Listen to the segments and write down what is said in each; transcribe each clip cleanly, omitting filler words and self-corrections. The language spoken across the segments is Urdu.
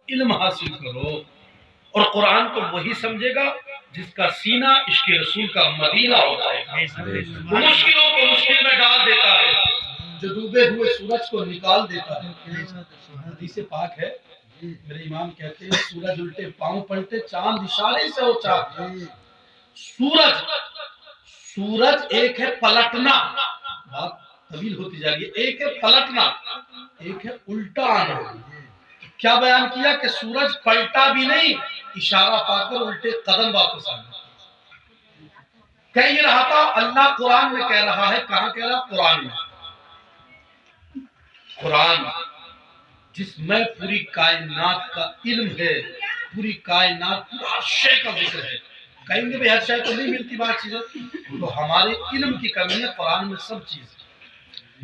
علم حاصل کرو. اور قرآن کو وہی سمجھے گا جس کا سینہ عشق رسول کا مدینہ ہوتا ہے. وہ مشکلوں کو مشکل میں ڈال دیتا ہے، جو ڈوبے ہوئے سورج کو نکال دیتا ہے. حدیث پاک ہے، میرے امام کہتے ہیں سورج الٹے پاؤں پلٹے چاند اشارے سے ہو چاک. سورج ایک ہے پلٹنا، بات طویل ہوتی جا رہی ہے، ایک ہے پلٹنا، ایک ہے الٹا آنا. کیا بیان کیا کہ سورج پلٹا بھی نہیں، اشارہ پا کر الٹے قدم واپس آنا. کہہ یہ رہا تھا اللہ قرآن میں کہہ رہا ہے. کہاں کہہ رہا؟ قرآن میں. قرآن جس میں پوری کائنات کا علم ہے، پوری کائنات ہر شے کا ذکر ہے. کہیں گے بھئی ہر شے تو نہیں ملتی بات چیزیں، تو ہمارے علم کی کمی ہے. قرآن میں سب چیز ہے.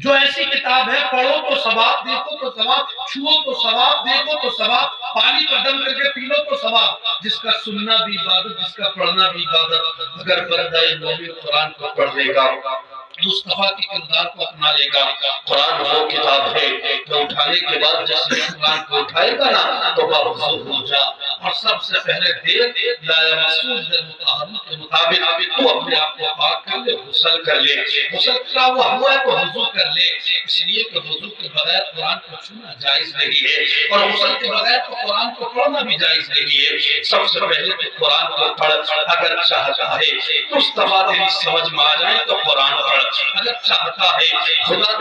جو ایسی کتاب ہے، پڑھو تو ثواب، دیکھو تو ثواب، چھو تو ثواب، دیکھو تو ثواب، پانی کو دم کر کے پی لو تو ثواب. جس کا سننا بھی عبادت، جس کا پڑھنا بھی عبادت. اگر بندہ مومن قرآن کو پڑھ لے گا، مصطفیٰ کے کردار کو اپنا لے گا، قرآن وہ کتاب ہے جو اٹھانے کے بعد جس نے قرآن کو اٹھائے گا نا تو باوضو ہو جا. اور سب سے پہلے دیکھ لایا رسول مطہرین کے مطابق تو اپنے آپ کو پاک کر لے، غسل کر لے. غسل کا وہ ہوا ہے تو وضو کر لے، اس لیے کہ وضو کے بغیر قرآن کو چھونا جائز نہیں ہے، اور غسل کے بغیر تو قرآن کو پڑھنا بھی جائز نہیں ہے. سب سے پہلے تو قرآن کو پڑھ. اگر چاہتا ہے مصطفیٰ تیری سمجھ میں آ جائے تو قرآن پڑھ. اگر چاہتا ہے خدا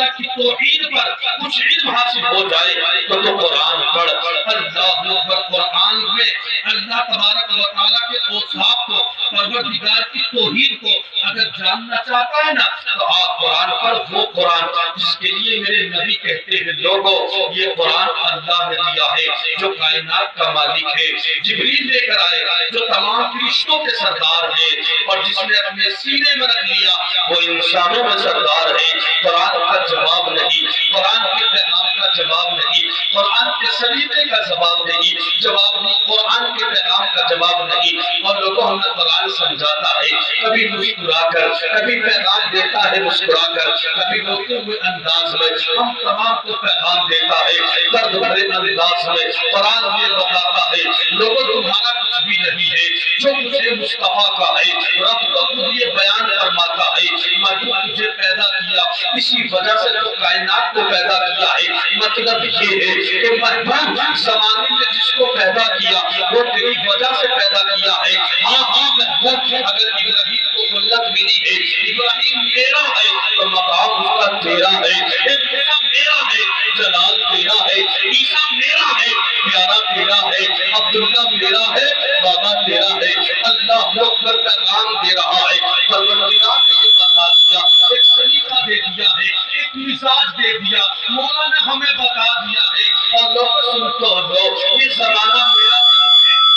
کی توحید پر کچھ علم حاصل ہو جائے تو قرآن پڑھ. اللہ اکبر. قرآن میں اللہ تبارک و تعالیٰ کے اوصاف کو، پروردگار کی توحید کو اگر جاننا چاہتا ہے نا تو آپ قرآن پر. وہ قرآن جس کے لیے میرے نبی کہتے ہیں لوگوں یہ قرآن اللہ نے دیا ہے جو کائنات کا مالک ہے. جبریل لے کر آئے جو تمام فرشتوں کے سردار ہے، اور جس نے اپنے سینے میں رکھ لیا وہ انسانوں میں سردار ہے. قرآن کا جواب نہیں، قرآن کے پیغام کا جواب نہیں، قرآن کے سلیقے کا جواب نہیں، قرآن کے پیغام کا جواب نہیں. اور لوگوں ہمیں قرآن سمجھاتا ہے کبھی مسکرا کر، کبھی پیغام دیتا ہے مسکرا کر، کبھی روتے ہوئے انداز میں. ہم تمام کو پیغام دیتا ہے درد بھرے انداز میں. قرآن یہ بتاتا ہے لوگوں تمہارا کچھ بھی نہیں ہے، جو مجھے مصطفیٰ کا ہے. رب تو خود یہ بیان فرماتا ہے میں جو تجھے پیدا کیا اسی وجہ سے تو کائنات کو پیدا کیا ہے. مطلب یہ ہے کہ محبوب زمانے میں جس کو پیدا کیا وہ تیری وجہ سے پیدا کیا ہے. ہاں محبوب اگر ابراہیم کو ملت ملی ہے، ابراہیم میرا ہے تو مقام اس کا تیرا ہے. میرا ہے، جلال تیرا ہے. عیسیٰ میرا ہے، پیارا تیرا ہے. عبداللہ میرا ہے، بابا تیرا ہے. اللہ اکبر پیغام دے رہا ہے. پروردگار نے یہ بتا دیا، ایک طریقہ دے دیا ہے، ایک مزاج دے دیا، مولا نے ہمیں بتا دیا ہے. اور لوگ سن تو لو یہ زمانہ میرا ہے،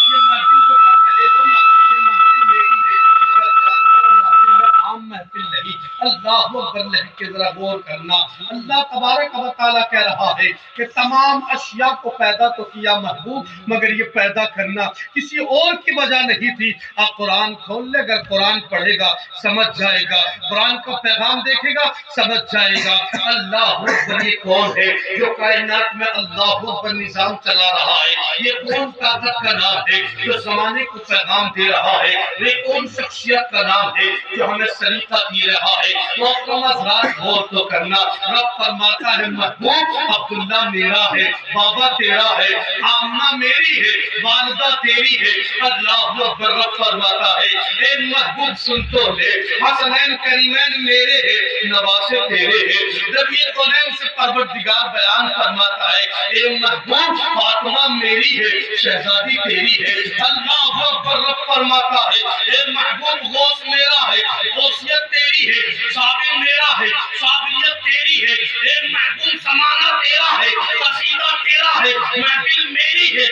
یہ محفل جو کر رہے ہو نا یہ محفل میری ہے، مگر جانتے ہو محفل میں عام محفل نہیں. اللہ اکبر لکھ کے ذرا غور کرنا. اللہ تبارک و تعالیٰ کہہ رہا ہے کہ تمام اشیاء کو پیدا تو کیا محبوب، مگر یہ پیدا کرنا کسی اور کی وجہ نہیں تھی. آپ قرآن کھول لے، اگر قرآن پڑھے گا سمجھ جائے گا، قرآن کا پیغام دیکھے گا سمجھ جائے گا. اللہ اکبر یہ کون ہے جو کائنات میں اللہ اکبر نظام چلا رہا ہے؟ یہ کون طاقت کا نام ہے جو زمانے کو پیغام دے رہا ہے؟ یہ کون شخصیت کا نام ہے جو ہمیں سلیقہ دے رہا ہے؟ محترم حضرات غور تو کرنا. رب فرماتا ہے محبوب عبداللہ میرا ہے، بابا تیرا ہے، آمنہ میری ہے، والدہ تیری ہے. اللہ اکبر. رب فرماتا ہے اے محبوب سن تو لے، حسنین کریمین میرے ہیں، نواسے تیرے ہیں. جب یہ کونین سے پروردگار بیان فرماتا ہے اے محبوب فاطمہ میری ہے، شہزادی تیری ہے. اللہ اکبر. رب فرماتا ہے اے محبوب غوث میرا ہے، غوثیت تیری ہے. صابر میرا ہے، صابریت تیری ہے. اے محبوب زمانہ تیرا ہے، قصیدہ تیرا ہے، محفل میری ہے،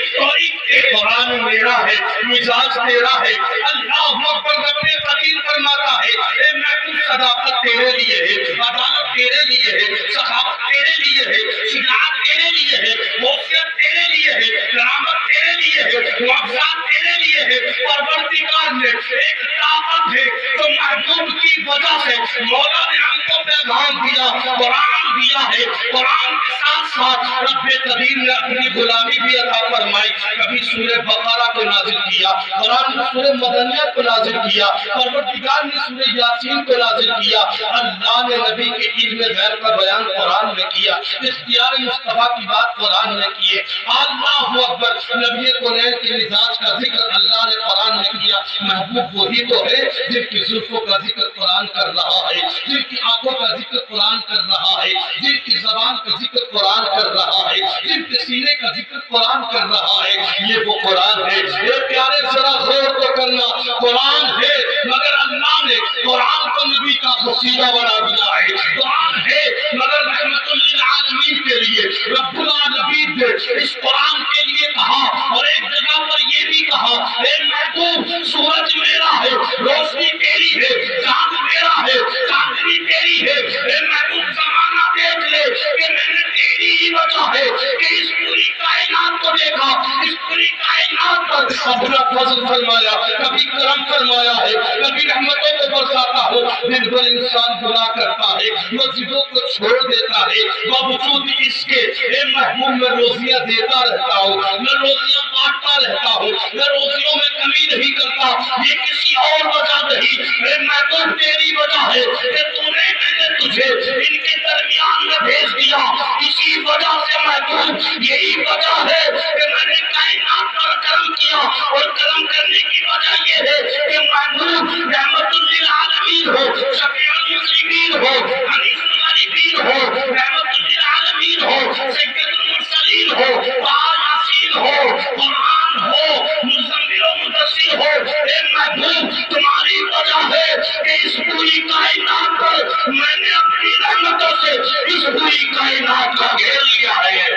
قرآن میرا ہے، مزاج تیرا ہے. اللہ اکبر. رب فقیر فرماتا ہے اے محبوب صداقت تیرے لیے ہے، عدالت تیرے لیے ہے، سخاوت تیرے لیے ہے، شجاعت تیرے لیے ہے، وصیت تیرے لیے ہے، کرامت تیرے لیے ہے، معجزات تیرے لیے ہے. پروردگار نے ایک طاقت ہے جو محبوب کی وجہ سے مولا نے ہم کو پیغام دیا. قرآن دیا ہے۔ قرآن کے ساتھ ساتھ رب قدیر نے اپنی غلامی بھی عطا فرمائی۔ کبھی سورہ بقرہ کو نازل کیا، قرآن نے سورہ مدنیہ کو نازل کیا، پروردگار نے سورہ یاسین کو نازل کیا۔ اللہ نے نبی کے علم غیب کا بیان قرآن میں کیا، اختیار مصطفیٰ کی بات قرآن میں کیے۔ اللہ اکبر، نبی کونین کے مزاج کا ذکر اللہ نے قرآن میں کیا۔ محبوب وہی تو ہے جن کی زلفوں کا ذکر قرآن کر رہا ہے، جن کی آنکھوں کا ذکر قرآن کر رہا ہے، جن کی زبان کا ذکر قرآن کر رہا ہے، جن کے سینے کا ذکر قرآن کر رہا ہے۔ یہ وہ قرآن ہے۔ یہ پیارے ذرا غور تو کرنا، قرآن ہے مگر اللہ نے قرآن کو نبی کا قصیدہ بنا دیا ہے۔ قرآن ہے مگر رحمت للعالمین کے لیے رب العالمین نے اس قرآن کے لیے کہا، اور ایک جگہ پر یہ بھی کہا، اے محبوب سورج میرا ہے، روشنی تیری ہے، چاند میرا ہے، چاندنی تیری ہے۔ اے محبوب زمانہ دیکھ لے کہ میں نے تیری ہی وجہ ہے کہ اس پوری کائنات کو دیکھا، اس پوری کائنات پر اپنا فضل فرمایا، کبھی کرم فرمایا ہے، کبھی رحمتوں کو برساتا ہو۔ دن بھر انسان گناہ کرتا ہے، مسجدوں کو چھوڑ دیتا ہے، باوجود اس کے اے محبوب میں روزیاں دیتا رہتا ہوں، میں روزیاں بانٹتا رہتا ہوں، میں روزیوں میں کمی نہیں کرتا۔ یہ کسی اور وجہ نہیں، اے محبوب تیری وجہ ہے کہ میں نے تجھے ان کے درمیان میں بھیج دیا۔ اسی وجہ سے محبوب یہی وجہ ہے کہ میں نے کائنات پر کرم کیا، اور کرم کرنے کی وجہ یہ ہے کہ محبوب رحمت للعالمین ہو، شفیع المسلمین ہو، انیس الغریبین ہو، رحمت للعالمین ہو، سید المرسلین ہو، یاسین ہو، قرآن ہو، مزمل و مدثر ہو۔ اے محبوب تمہاری وجہ ہے کہ اس پوری کائنات پر میں نے اپنی رحمتوں سے اس پوری کائنات کو گھیر لیا ہے۔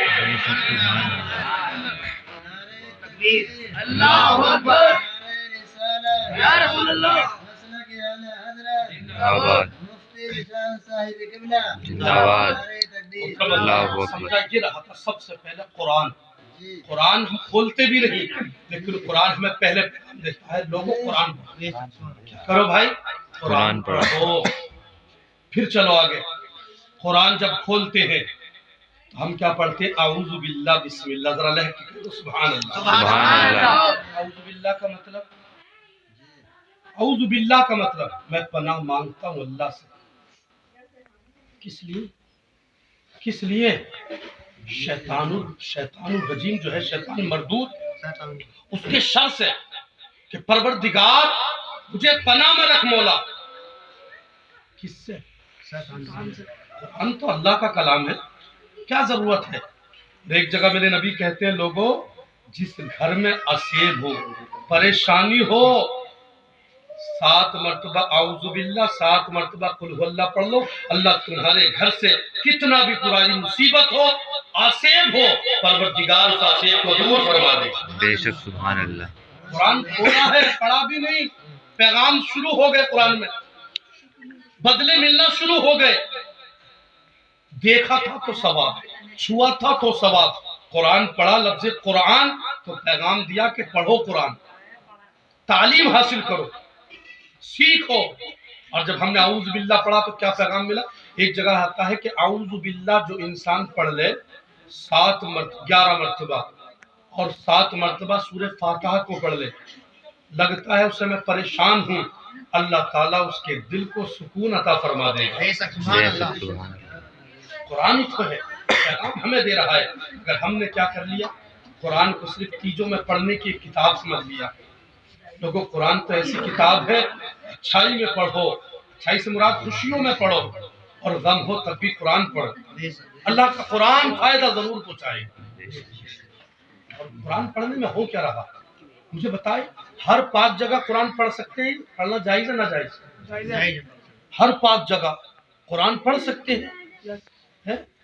اللہ اکبر یا رسول اللہ سمجھا یہ رہا تھا سب سے پہلے قرآن ہم کھولتے بھی نہیں، لیکن قرآن ہمیں پہلے پیغام دیتا ہے، لوگوں قرآن پڑھو۔ کرو بھائی قرآن پڑھو۔ پھر چلو آگے، قرآن جب کھولتے ہیں تو ہم کیا پڑھتے ہیں؟ اعوذ باللہ بسم اللہ، ذرا لہہ کے کہو سبحان اللہ۔ اعوذ باللہ کا مطلب، اعوذ باللہ کا مطلب میں پناہ مانگتا ہوں اللہ سے۔ کس لیے؟ شیطان الرجیم جو ہے، شیطان مردود، اس کے شر سے، کہ پروردگار مجھے پناہ میں رکھ مولا۔ کس سے؟ قرآن تو اللہ کا کلام ہے، کیا ضرورت ہے؟ ایک جگہ میرے نبی کہتے ہیں، لوگوں جس گھر میں عصیب ہو، پریشانی ہو، 7 مرتبہ اعوذ باللہ، 7 مرتبہ قل هو اللہ پڑھ لو، اللہ تمہارے گھر سے کتنا بھی پرانی مصیبت ہو، عصیب ہو، پروردگار اس عصیب کو دور فرما دے۔ بے شک سبحان اللہ۔ قرآن کھولا ہے، پڑھا بھی نہیں، پیغام شروع ہو گئے، قرآن میں بدلے ملنا شروع ہو گئے۔ دیکھا تھا تو ثواب، چھوا تھا تو ثواب۔ قرآن پڑھا، لفظ قرآن تو پیغام دیا کہ پڑھو قرآن، تعلیم حاصل کرو، سیکھو۔ اور جب ہم نے اعوذ باللہ پڑھا تو کیا پیغام ملا؟ ایک جگہ آتا ہے کہ اعوذ باللہ جو انسان پڑھ لے 11 مرتبہ، اور 7 مرتبہ سورہ فاتحہ کو پڑھ لے، لگتا ہے اسے میں پریشان ہوں، اللہ تعالیٰ اس کے دل کو سکون عطا فرما دے گا۔ بے شک سبحان اللہ۔ قرآن تو ہے، پیغام ہمیں دے رہا ہے، اگر ہم نے کیا کر لیا؟ قرآن کو صرف تیجوں میں پڑھنے کی ایک کتاب سمجھ لیا۔ لوگوں قرآن تو ایسی کتاب ہے، اچھائی میں پڑھو، اچھائی سے مراد خوشیوں میں پڑھو، اور غم ہو تب بھی قرآن پڑھو۔ اللہ کا قرآن فائدہ ضرور پہنچائے گا۔ اور قرآن پڑھنے میں ہو کیا رہا؟ مجھے بتائے، ہر 5 جگہ قرآن پڑھ سکتے ہیں؟ پڑھنا جائز ہے نہ جائز؟ ہر 5 جگہ قرآن پڑھ سکتے ہیں؟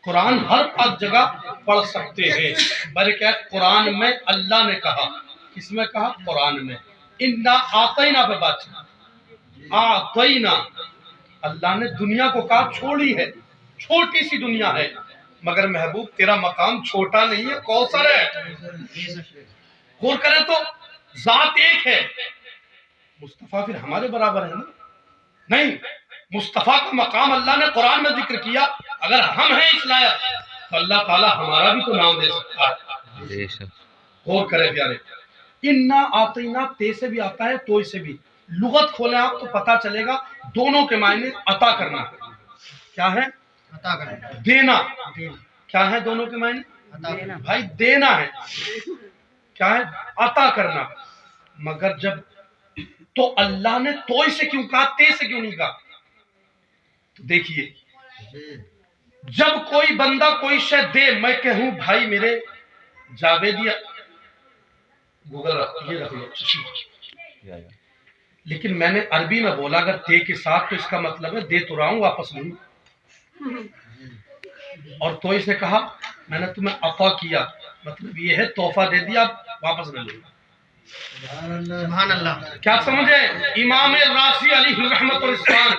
قرآن ہر 5 جگہ پڑھ سکتے ہیں، بلکہ قرآن میں اللہ نے کہا، کس میں کہا؟ قرآن میں اِنَّا آتَيْنَا پہ بات چلی، آتَيْنَا، اللہ نے دنیا کو کہا چھوڑی ہے، چھوٹی سی دنیا ہے، مگر محبوب تیرا مقام چھوٹا نہیں ہے، کوثر ہے۔ غور کریں تو ذات ایک ہے، مصطفیٰ پھر ہمارے برابر ہے نا؟ نہیں، مصطفیٰ کا مقام اللہ نے قرآن میں ذکر کیا، اگر ہم ہیں اس لائق تو اللہ تعالیٰ ہمارا بھی تو نام دے سکتا ہے. بے شک غور کرے پیارے. انا آتینا تے سے بھی آتا ہے توئی سے بھی. لغت کھولیں آپ تو پتا چلے گا دونوں کے معنی عطا کرنا کیا ہے؟ عطا کرنا. دینا. کیا ہے دونوں کے معنی؟ بھائی دینا ہے. کیا ہے؟ عطا کرنا. مگر جب تو اللہ نے توئی سے کیوں کہا تے سے کیوں نہیں کہا؟ تو دیکھیے جب کوئی بندہ کوئی شے دے میں کہوں بھائی میرے جاویدی گوگل یہ رکھ لو لیکن میں نے عربی میں بولا اگر تے کے ساتھ تو اس کا مطلب ہے دے تو رہا ہوں واپس نہیں. اور تو اس نے کہا میں نے تمہیں عطا کیا مطلب یہ ہے تحفہ دے دیا واپس نہ لوں. سبحان اللہ. کیا سمجھے؟ امام راضی علیہ رحمت الاسلام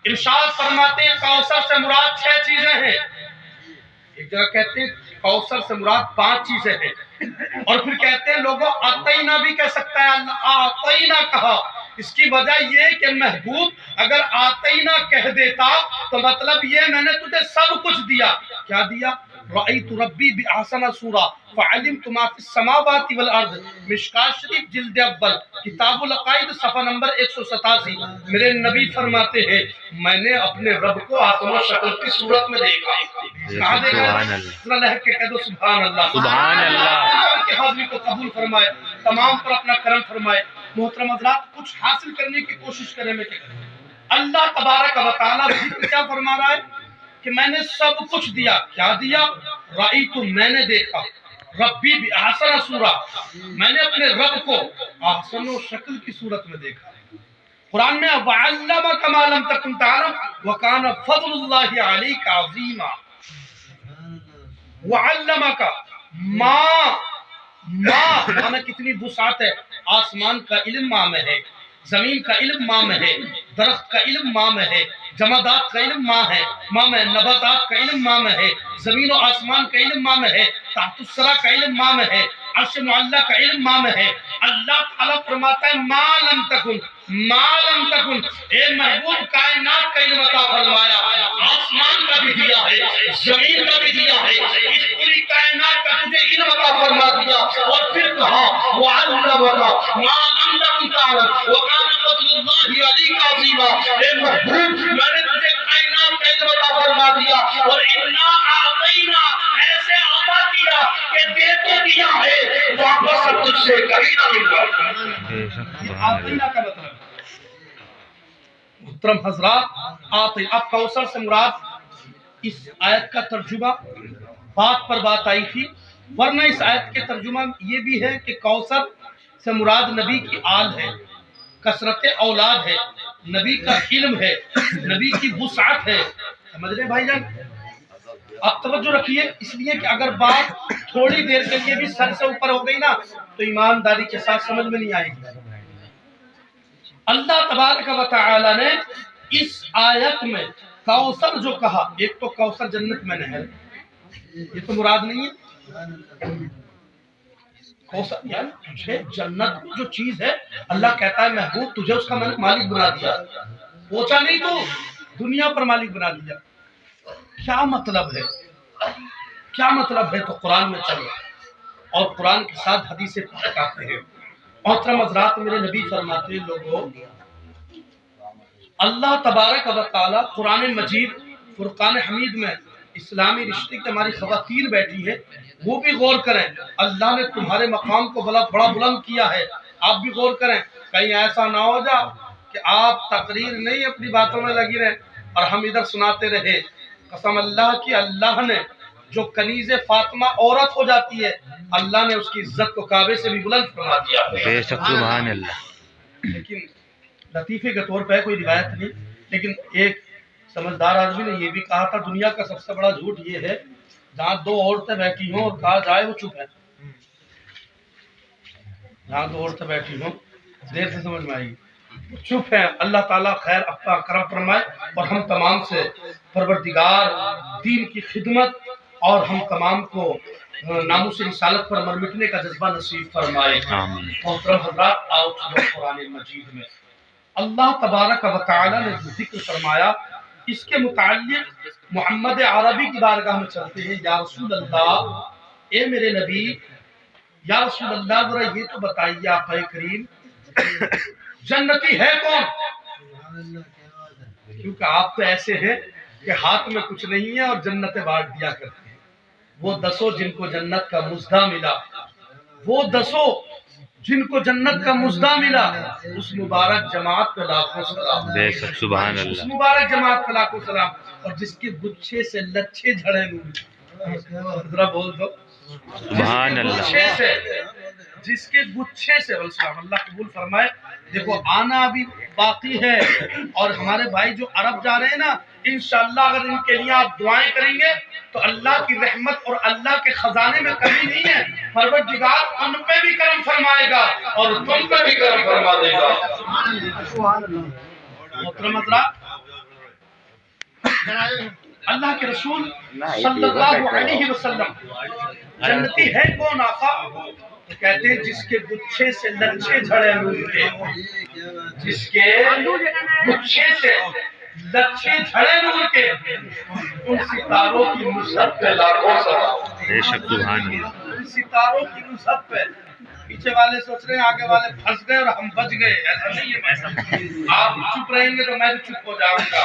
ارشاد فرماتے ہیں کوثر سے مراد 6 چیزیں ہیں. ایک جگہ کہتے ہیں کوثر سے مراد 5 چیزیں ہیں اور پھر کہتے ہیں لوگوں عطینا بھی کہہ سکتا ہے. اللہ عطینا کہا اس کی وجہ یہ کہ محبوب اگر عطینا کہہ دیتا تو مطلب یہ میں نے تجھے سب کچھ دیا. کیا دیا؟ رأیت ربی بأحسن سورہ فعلمت ما فی السماوات والارض. مشکات شریف جلد اول کتاب العقائد صفحہ نمبر 187. میرے نبی فرماتے ہیں میں نے اپنے رب کو آسم و شکل کی صورت میں دیکھا. کہاں دیکھا؟ ذرا لہک کے کہہ دو سبحان اللہ. سبحان اللہ. کی حاضری کو قبول فرمائے تمام پر اپنا کرم فرمائے. محترم حضرات کچھ حاصل کرنے کی کوشش کریں میں کیا کریں. اللہ تبارک و تعالی کیا فرما رہا ہے کہ میں نے سب کچھ دیا. کیا دیا؟ رأیت میں نے دیکھا ربی بأحسن سورہ میں نے اپنے رب کو احسن و شکل کی صورت میں دیکھا. قرآن میں وَعَلَّمَكَ مَا لَمْ تَكُنْ تَعْلَمْ وَكَانَ فَضْلُ اللَّهِ عَلَيْكَ عَظِيمًا. وَعَلَّمَكَ ماں میں کتنی وسعت ہے. آسمان کا علم ماں میں ہے, زمین کا علم ماں میں ہے, درخت کا علم ماں میں ہے, جمادات کا علم ماں ہے, ماں میں نباتات کا علم ماں میں ہے, زمین و آسمان کا علم ماں میں ہے, تحت الثری کا علم ماں میں ہے, عرش معلی کا علم ماں میں ہے. اللہ تعالیٰ فرماتا ہے ما لم تکن اے محبوب کائنات کا علم عطا فرمایا, آسمان کا بھی دیا ہے, زمین کا بھی دیا ہے, اس پوری کائنات کا تجھے علم عطا فرما دیا. اور پھر کہا وَعَلَّمَكَ مَا لَمْ تَكُنْ تَعْلَمْ وَكَانَ فَضْلُ اللَّهِ عَلَيْكَ عَظِيمًا. اے محبوب میں نے تجھے کائنات کا علم عطا فرما دیا اور اِنَّا أَعْطَيْنَا ایسے عطا کیا کہ دے تو دیا ہے واپس تجھ سے کبھی نہ ملتا. بے شک یہ سبحان عطینا اللہ. کا مطلب ہے. محترم حضرات آتے اب کوثر سے مراد اس آیت کا ترجمہ بات پر بات آئی تھی, ورنہ اس آیت کے ترجمہ یہ بھی ہے کہ کوثر سے مراد نبی کی آل ہے, کثرت اولاد ہے, نبی کا علم ہے, نبی کی وسعت ہے. سمجھ رہے بھائی جان؟ آپ توجہ رکھیے اس لیے کہ اگر بات تھوڑی دیر کے لیے بھی سر سے اوپر ہو گئی نا تو ایمانداری کے ساتھ سمجھ میں نہیں آئے گی. اللہ تبارک و تعالی نے اس آیت میں کوثر جو کہا, ایک تو کوثر جنت میں نہر, یہ تو مراد نہیں ہے. کوثر یعنی تجھے جنت میں جو چیز ہے اللہ کہتا ہے محبوب تجھے اس کا میں نے مالک بنا دیا, پوچھا نہیں تو دنیا پر مالک بنا دیا. کیا مطلب ہے؟ کیا مطلب ہے؟ تو قرآن میں چلو اور قرآن کے ساتھ حدیث پاک آتے ہیں. محترم حضرات میرے نبی فرماتے ہیں لوگوں اللہ تبارک و تعالی قرآن مجید فرقان حمید میں اسلامی رشتے کی ہماری خواتین بیٹھی ہیں وہ بھی غور کریں. اللہ نے تمہارے مقام کو بڑا بلند کیا ہے, آپ بھی غور کریں. کہیں ایسا نہ ہو جا کہ آپ تقریر نہیں اپنی باتوں میں لگی رہیں اور ہم ادھر سناتے رہے. قسم اللہ کی اللہ نے جو کنیز فاطمہ عورت ہو جاتی ہے اللہ نے اس کی عزت کو کعبے سے بھی بلند فرما دیا. بے شک سبحان اللہ. لیکن لطیفے کے طور پہ کوئی روایت نہیں, لیکن ایک سمجھدار آدمی نے یہ بھی کہا تھا دنیا کا سب سے بڑا جھوٹ یہ ہے جہاں 2 عورتیں بیٹھی ہوں اور کہا جائے وہ چپ ہے. جہاں 2 عورتیں بیٹھی ہوں دیر سے سمجھ میں آئے گی, چپ ہے. اللہ تعالیٰ خیر اپنا کرم فرمائے اور ہم تمام سے پروردگار دین کی خدمت اور ہم تمام کو ناموس رسالت پر مر مٹنے کا جذبہ نصیب فرمائے. آمین. محترم حضرات آؤ چلو قرآن مجید میں اللہ تبارک و تعالی نے ذکر فرمایا اس کے متعلق محمد عربی کی بارگاہ میں چلتے ہیں. یا رسول اللہ، اے میرے نبی، یا رسول اللہ ذرا یہ تو بتائیے آقا کریم جنتی ہے کون؟ کیونکہ آپ تو ایسے ہیں کہ ہاتھ میں کچھ نہیں ہے اور جنتیں بانٹ دیا کرتے ہیں. وہ دسوں جن کو جنت کا مژدہ ملا، وہ دسوں جن کو جنت کا مژدہ ملا، اس مبارک جماعت پہ لاکھوں سلام. بے شک سبحان اس اللہ. مبارک جماعت پہ لاکھوں سلام. اور جس کے گچھے سے لچھے جھڑے نور، ذرا بول دو سبحان اللہ. گچھے سے، جس کے گچھے سے، اللہ قبول فرمائے. دیکھو آنا ابھی باقی ہے، اور ہمارے بھائی جو عرب جا رہے ہیں نا، انشاءاللہ اگر ان کے لیے آپ دعائیں کریں گے تو اللہ کی رحمت اور اللہ کے خزانے میں کمی نہیں ہے. پروردگار ان پہ بھی کرم فرمائے گا اور تم پہ بھی کرم فرما دے گا. محترم حضرات، اللہ کے رسول صلی اللہ علیہ وسلم جنتی ہے کون آقا؟ تو کہتے ہیں جس کے گچھے سے لچھے جھڑے نور کے، جس کے گچھے سے لچھے جھڑے نور کے، ان ستاروں کی نصرت پہ لاکھوں سلام. بے شک سبحان اللہ. ان ستاروں کی نصرت پہ. پیچھے والے سوچ رہے ہیں آگے والے پھنس گئے اور ہم بچ گئے، ایسا نہیں ہے. آپ چپ رہیں گے تو میں بھی چپ ہو جاؤں گا.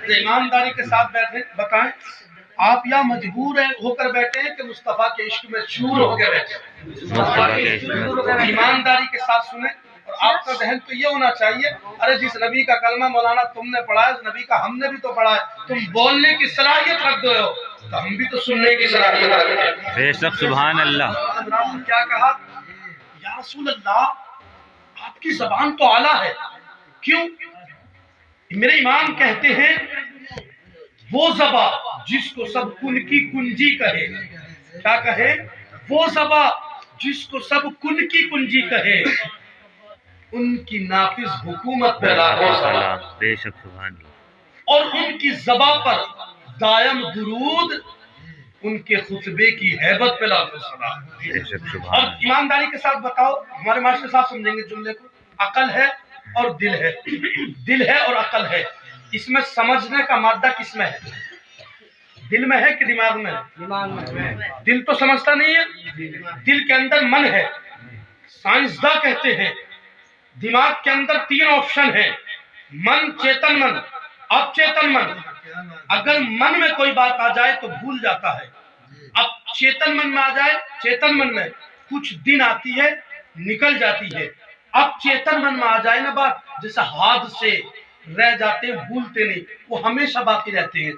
تو ایمانداری کے ساتھ بیٹھے بتائیں، آپ یا مجبور ہو کر بیٹھے ہیں کہ مصطفیٰ کے عشق میں چور ہو کے بیٹھے ہیں؟ مصطفیٰ کے عشق میں. ایمانداری کے ساتھ سنیں. اور آپ کا ذہن تو یہ ہونا چاہیے، ارے جس نبی کا کلمہ مولانا تم نے پڑھا ہے، اس نبی کا ہم نے بھی تو پڑھا ہے، تم بولنے کی صلاحیت رکھ دو تو ہم بھی تو سننے کی صلاحیت رکھتے ہیں. بے شک سبحان اللہ. حضرات نے کیا کہا؟ یا رسول اللہ، آپ کی زبان تو اعلیٰ ہے. کیوں؟ میرے امام کہتے ہیں وہ زبان جس کو سب کن کی کنجی کہے. کیا کہے؟ وہ زبان جس کو سب کن کی کنجی کہے، ان کی نافذ حکومت پہ لاکھوں سلام. بے شک سبحان اللہ. اور ان کی زبان پر دائم درود، ان کے خطبے کی ہیبت پہ لاکھوں سلام. بے شک اور سبحان اللہ. ایمانداری کے ساتھ بتاؤ، ہمارے معاشرے صاحب سمجھیں گے جملے کو. عقل ہے اور دل ہے، دل ہے اور عقل ہے. اس میں سمجھنے کا مادہ کس میں ہے؟ دل میں ہے کہ دماغ میں ہے؟ دل تو سمجھتا نہیں ہے، دل کے اندر من ہے. سائنسداں کہتے ہیں دماغ کے اندر 3 آپشن ہیں: من، چیتن من، اب چیتن من. اگر من میں کوئی بات آ جائے تو بھول جاتا ہے. اب چیتن من میں آ جائے، چیتن من میں کچھ دن آتی ہے نکل جاتی ہے. اب چیتن من میں آ جائے نا بات، جیسے ہاتھ سے رہ جاتے ہیں، بھولتے نہیں، وہ ہمیشہ باقی رہتے ہیں.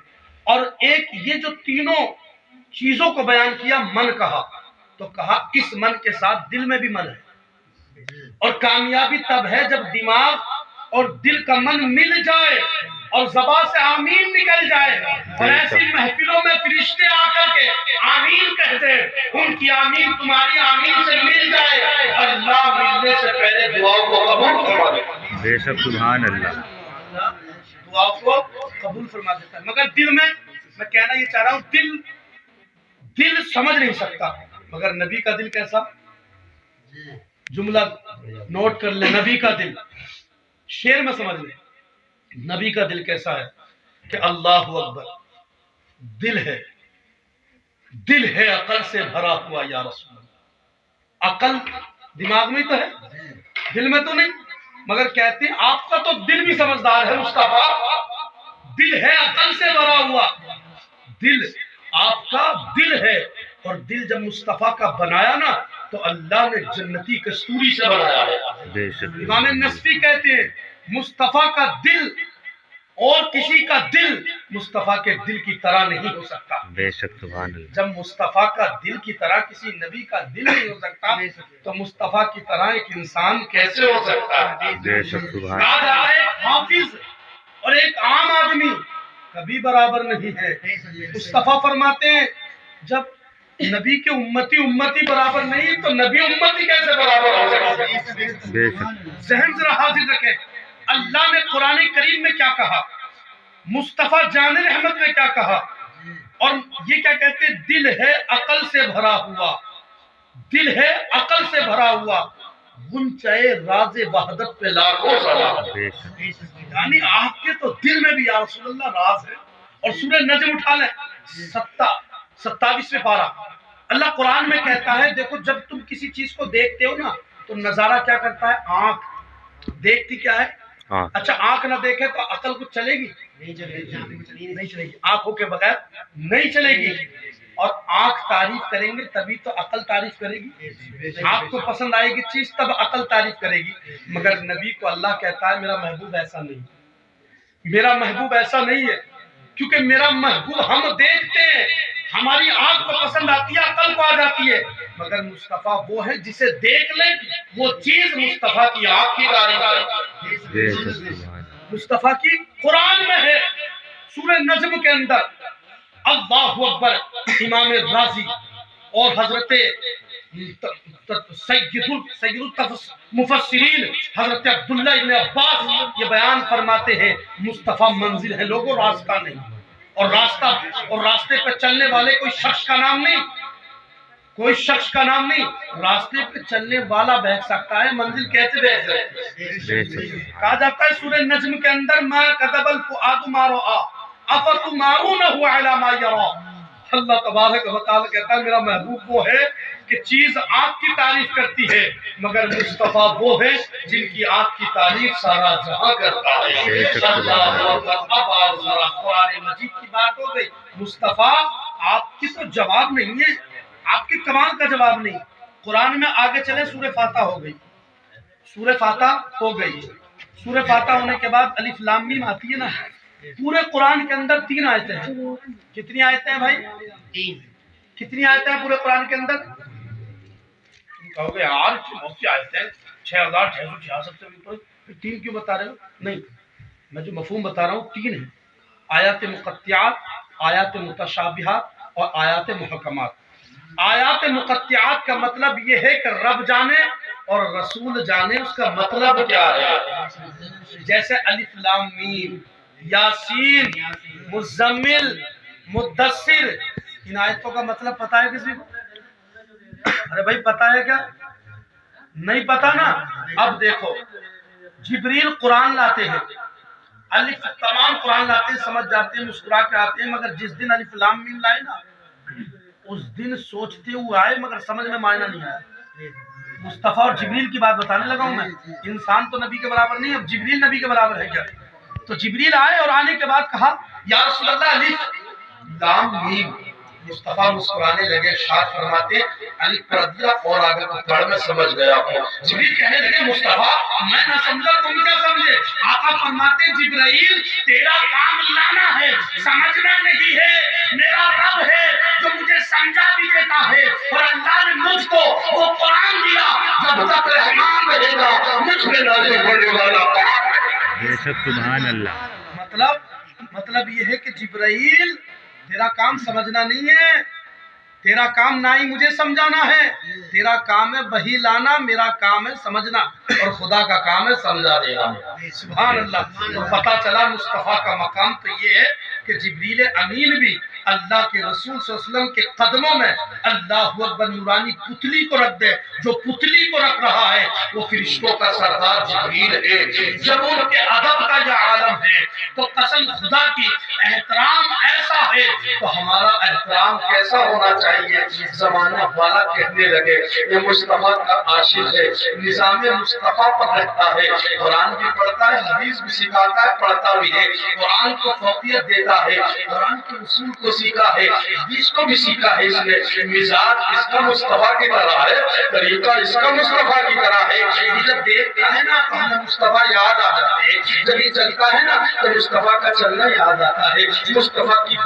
اور ایک یہ جو تینوں چیزوں کو بیان کیا، من کہا تو کہا اس من کے ساتھ دل میں بھی من ہے. اور کامیابی تب ہے جب دماغ اور دل کا من مل جائے اور زبان سے آمین نکل جائے. اور ایسی محفلوں میں فرشتے آ کر کے آمین کہتے ہیں، ان کی آمین تمہاری آمین سے مل جائے. اللہ ملنے سے پہلے دعاؤں کو قبول فرما دیتا ہے. بے شک سبحان اللہ. دعاؤں کو قبول فرما دیتا ہے. مگر دل میں کہنا یہ چاہ رہا ہوں، دل سمجھ نہیں سکتا. مگر نبی کا دل کیسا؟ جملہ نوٹ کر لے، نبی کا دل. شعر میں سمجھ لیں نبی کا دل کیسا ہے کہ اللہ اکبر. دل ہے عقل سے بھرا ہوا یا رسول اللہ. عقل دماغ میں تو ہے، دل میں تو نہیں. مگر کہتے ہیں آپ کا تو دل بھی سمجھدار ہے مصطفیٰ. دل ہے عقل سے بھرا ہوا. دل آپ کا دل ہے، اور دل جب مصطفیٰ کا بنایا نا تو اللہ نے جنتی کستوری سے بنایا ہے. بے شک امام نصفی کہتے ہیں مصطفیٰ کا دل اور کسی کا دل مصطفیٰ کے دل کی طرح نہیں ہو سکتا. بے شک سبحان اللہ. جب مصطفیٰ کا دل کی طرح کسی نبی کا دل نہیں ہو سکتا تو مصطفیٰ کی طرح ایک انسان کیسے ہو سکتا ہے؟ بے شک سبحان کہا اللہ. جاتا ہے ایک حافظ اور ایک عام آدمی کبھی برابر نہیں ہے. مصطفیٰ فرماتے ہیں جب نبی کے امتی برابر نہیں تو نبی امتی کیسے برابر ہو سکتا؟ بے شک. ذہن ذرا حاضر رکھیں، اللہ نے قرآن کریم میں کیا کہا، مصطفیٰ جان رحمت میں کیا کہا. اور یہ کیا کہتے ہیں؟ دل ہے عقل سے بھرا ہوا. دل ہے عقل سے بھرا ہوا. غنچۂ راز وحدت پہ لاکھوں سلام. بے شک. یعنی آپ کے تو دل میں بھی یا رسول اللہ راز ہے. اور سورہ نجم اٹھا لیں 27 پارہ اللہ قرآن میں کہتا ہے دیکھو جب تم کسی چیز کو دیکھتے ہو نا تو نظارہ کیا کرتا ہے؟ آنکھ دیکھتی کیا ہے؟ اچھا آنکھ نہ دیکھے تو عقل کچھ چلے گی؟ نہیں چلے گی. آنکھوں کے بغیر نہیں چلے گی. اور آنکھ تعریف کریں گے تبھی تو عقل تعریف کرے گی. آپ کو پسند آئے گی چیز تب عقل تعریف کرے گی. مگر نبی کو اللہ کہتا ہے میرا محبوب ایسا نہیں, میرا محبوب ایسا نہیں ہے, کیونکہ میرا محبوب ہم دیکھتے ہیں, ہماری آنکھ کو پسند آتی ہے, عقل کو آ جاتی ہے, مگر مصطفیٰ وہ ہے جسے دیکھ لیں وہ چیز مصطفیٰ کی آنکھ کی تعریف کرے. مصطفیٰ کی قرآن میں ہے سورہ نجم کے اندر. اللہ اکبر. امام رازی اور حضرت سید المفسرین حضرت عبداللہ ابن عباس یہ بیان فرماتے ہیں مصطفیٰ منزل ہے لوگوں, راستہ نہیں. اور راستے پہ چلنے والے کوئی شخص کا نام نہیں, کوئی شخص کا نام نہیں. راستے پہ چلنے والا بہہ سکتا ہے, منزل کیسے بہہ سکتا ہے؟ کہا جاتا ہے سورہ نجم کے اندر ما کذب الفؤاد ما رأى افتمارونه على ما يرى. اللہ تبارک و تعالی کہتا ہے میرا محبوب وہ ہے کہ چیز آنکھ کی تعریف کرتی ہے, مگر مصطفیٰ وہ ہے جن کی آنکھ کی تعریف سارا جہاں کرتا ہے. اب ذرا قرآن مجید کی بات ہو گئی. مصطفیٰ آپ کی تو جواب نہیں ہے, آپ کے کمال کا جواب نہیں. قرآن میں آگے چلے سورہ فاتح ہو گئی. سورہ فاتح ہو گئی. سورہ فاتح ہونے کے بعد الف لام میم آتی ہے نا. پورے قرآن کے اندر 3 آیتیں ہیں. کتنی آیتیں ہیں بھائی؟ 3. کتنی آیتیں ہیں پورے قرآن کے اندر؟ کہو گے یار بہت سی آیتیں ہیں, 6666 سے بھی تو 3 کیوں بتا رہے ہو؟ نہیں, میں جو مفہوم بتا رہا ہوں 3 ہیں. آیات مقطعات, آیات متشابہات اور آیات محکمات. آیات مقطعات کا مطلب یہ ہے کہ رب جانے اور رسول جانے اس کا مطلب کیا ہے. جیسے الف لام میم, یاسین, مزمل, مدثر, ان آیتوں کا مطلب پتا ہے کسی کو؟ ارے بھائی پتا ہے کیا؟ نہیں پتا نا. اب دیکھو جبریل قرآن لاتے ہیں, الف تمام قرآن لاتے ہیں, سمجھ جاتے ہیں, مسکرا کے آتے ہیں, مگر جس دن الف لام میم لائے نا اس دن سوچتے ہوئے آئے مگر سمجھ میں معنی نہیں آیا. مصطفیٰ اور جبریل کی بات بتانے لگا ہوں میں. انسان تو نبی کے برابر نہیں, اب جبریل نبی کے برابر ہے کیا؟ تو جبریل آئے اور آنے کے بعد کہا یا رسول اللہ الف لام میم. مصطفیٰ مسکرانے لگے, ارشاد فرماتے الف پڑھ دیا اور آگے کو پڑھ میں سمجھ گیا ہوں. جبریل کہنے لگے مصطفیٰ میں نہ سمجھا تم کیا سمجھے؟ آقا فرماتے جبرائیل تیرا کام لانا ہے, سمجھنا نہیں ہے. میرا رب ہے جو مجھے سمجھا بھی دیتا ہے, اور اللہ نے مجھ کو وہ قرآن دیا جب تک رحمان رہے گا مجھ پہ نازل ہونے والا قرآن. سبحان اللہ. مطلب یہ ہے کہ جبرائیل تیرا کام سمجھنا نہیں ہے, تیرا کام نہ ہی مجھے سمجھانا ہے, تیرا کام ہے وحی لانا, میرا کام ہے سمجھنا, اور خدا کا کام ہے سمجھا دینا. سبحان اللہ. تو پتہ چلا مصطفیٰ کا مقام تو یہ ہے کہ جبریل امین بھی اللہ کے رسول صلی اللہ علیہ وسلم کے قدموں میں اللہ اکبر نورانی پتلی کو رکھ دے. جو پتلی کو رکھ رہا ہے وہ فرشتوں کا سردار جبریل ہے. جب ان کے ادب کا یہ عالم ہے تو قسم خدا کی احترام ایسا ہے تو ہمارا احترام کیسا ہونا چاہیے. زمانہ والا کہنے لگے یہ مصطفیٰ کا عاشق ہے, نظام مصطفیٰ پر رہتا ہے, قرآن بھی پڑھتا ہے, حدیث بھی سکھاتا ہے, پڑھتا بھی ہے, قرآن کو فوقیت دیتا ہے, قرآن کے اصول کو سیکھا ہے, حدیث کو بھی سیکھا ہے. اس نے مزاج اس کا مصطفیٰ کی طرح ہے, طریقہ اس کا مصطفیٰ کی طرح ہے. جب دیکھتا ہے نا تو ہمیں مصطفیٰ یاد آ جاتے ہیں, جب یہ چلتا ہے نا تو مصطفیٰ کا چلنا یاد آتا ہے. مصطفیٰ کی